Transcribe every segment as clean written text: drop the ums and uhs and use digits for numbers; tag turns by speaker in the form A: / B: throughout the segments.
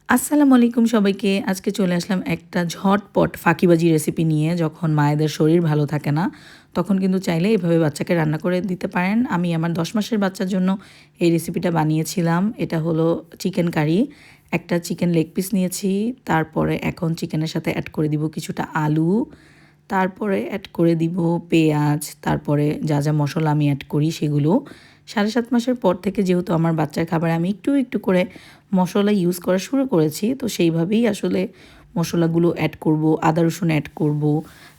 A: আসসালামু আলাইকুম সবাইকে। আজকে চলে আসলাম একটা ঝটপট ফাঁকিবাজি রেসিপি নিয়ে। যখন মায়েদের শরীর ভালো থাকে না, তখন কিন্তু চাইলে এভাবে বাচ্চাকে রান্না করে দিতে পারেন। আমি আমার ১০ মাসের বাচ্চার জন্য এই রেসিপিটা বানিয়েছিলাম। এটা হলো চিকেন কারি। একটা চিকেন লেগ পিস নিয়েছি। তারপরে এখন চিকেনের সাথে অ্যাড করে দিব কিছুটা আলু। তারপরে অ্যাড করে দিব পেঁয়াজ, তারপরে যা, যা মসলা আমি অ্যাড করি সেগুলো। ৭.৫ মাসের পর থেকে যেহেতু আমার বাচ্চার খাবারে আমি একটু, একটু করে মসলা ইউজ করা শুরু করেছি, তো সেইভাবেই আসলে মসলাগুলো অ্যাড করব। আদা রসুন অ্যাড করব।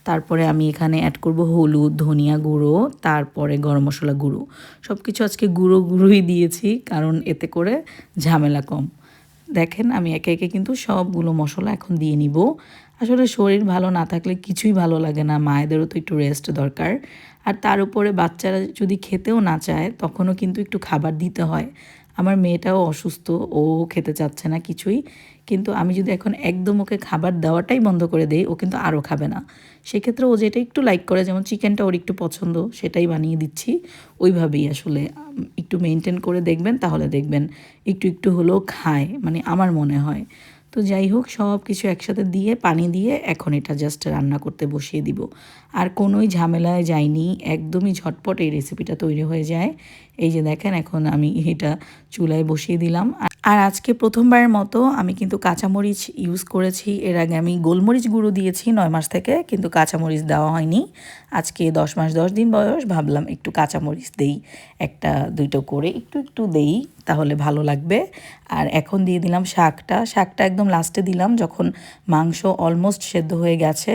A: তারপরে আমি এখানে অ্যাড করব হলুদ, ধনিয়া গুঁড়ো, তারপরে গরম মসলা গুঁড়ো। সব কিছু আজকে গুঁড়ো, গুঁড়োই দিয়েছি কারণ এতে করে ঝামেলা কম। দেখেন আমি একে, একে কিন্তু সবগুলো মসলা এখন দিয়ে নিব। আসলে শরীর ভালো না থাকলে কিছুই ভালো লাগে না, মায়েদেরও তো একটু রেস্ট দরকার। আর তার উপরে বাচ্চারা যদি খেতেও না চায় তখনও কিন্তু একটু খাবার দিতে হয়। আমার মেয়েটাও অসুস্থ, ও খেতে চাচ্ছে না কিছুই। কিন্তু আমি যদি এখন একদম ওকে খাবার দেওয়াটাই বন্ধ করে দেই, ও কিন্তু আরও খাবে না। সেক্ষেত্রে ও যেটা একটু লাইক করে, যেমন চিকেনটা ওর একটু পছন্দ, সেটাই বানিয়ে দিচ্ছি। ওইভাবেই আসলে একটু মেনটেন করে দেখবেন, তাহলে দেখবেন একটু, একটু হলেও খায়, মানে আমার মনে হয়। তো যাই হোক, সব কিছু একসাথে দিয়ে পানি দিয়ে এখন এটা জাস্ট রান্না করতে বসিয়ে দিব। আর কোনোই ঝামেলায় যায়নি, একদমই ঝটপট এই রেসিপিটা তৈরি হয়ে যায়। এই যে দেখেন এখন আমি এটা চুলায় বসিয়ে দিলাম। আর আজকে প্রথমবারের মতো আমি কিন্তু কাঁচামরিচ ইউজ করেছি। এর আগে আমি গোলমরিচ গুঁড়ো দিয়েছি ৯ মাস থেকে, কিন্তু কাঁচামরিচ দেওয়া হয়নি। আজকে ১০ মাস ১০ দিন বয়স, ভাবলাম একটু কাঁচামরিচ দেই, একটা দুইটো করে একটু একটু দেই, তাহলে ভালো লাগবে। আর এখন দিয়ে দিলাম শাকটা। শাকটা একদম লাস্টে দিলাম, যখন মাংস অলমোস্ট সেদ্ধ হয়ে গেছে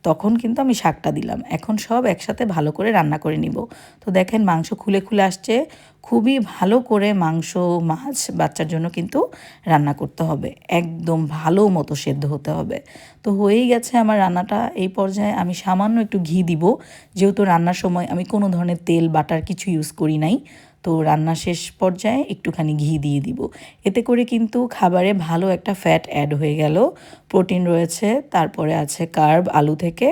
A: তখন কিন্তু আমি শাকটা দিলাম। এখন সব একসাথে ভালো করে রান্না করে নিব। তো দেখেন মাংস খুলে খুলে আসছে। খুবই ভালো করে মাংস, মাছ বাচ্চার জন্য কিন্তু রান্না করতে হবে, একদম ভালো মতো সেদ্ধ হতে হবে। তো হয়েই গেছে আমার রান্নাটা। এই পর্যায়ে আমি সামান্য একটু ঘি দিব, যেহেতু রান্নার সময় আমি কোনো ধরনের তেল বাটার কিছু ইউজ করি নাই। তো রান্না শেষ পর্যায়ে একটুখানি ঘি দিয়ে দিব। এতে করে কিন্তু খাবারে ভালো একটা ফ্যাট অ্যাড হয়ে গেল, প্রোটিন রয়েছে, তারপরে আছে কার্ব আলু থেকে,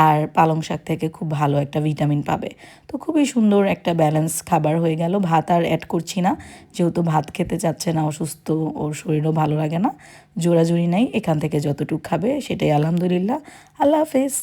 A: আর পালং শাক থেকে খুব ভালো একটা ভিটামিন পাবে। তো খুবই সুন্দর একটা ব্যালেন্স খাবার হয়ে গেল। ভাত আর অ্যাড করছি না, যেহেতু ভাত খেতে চাচ্ছে না, অসুস্থ, ওর শরীরও ভালো লাগে না। জোরাজুরি নাই, এখান থেকে যতটুকু খাবে সেটাই আলহামদুলিল্লাহ। আল্লাহ হাফেজ।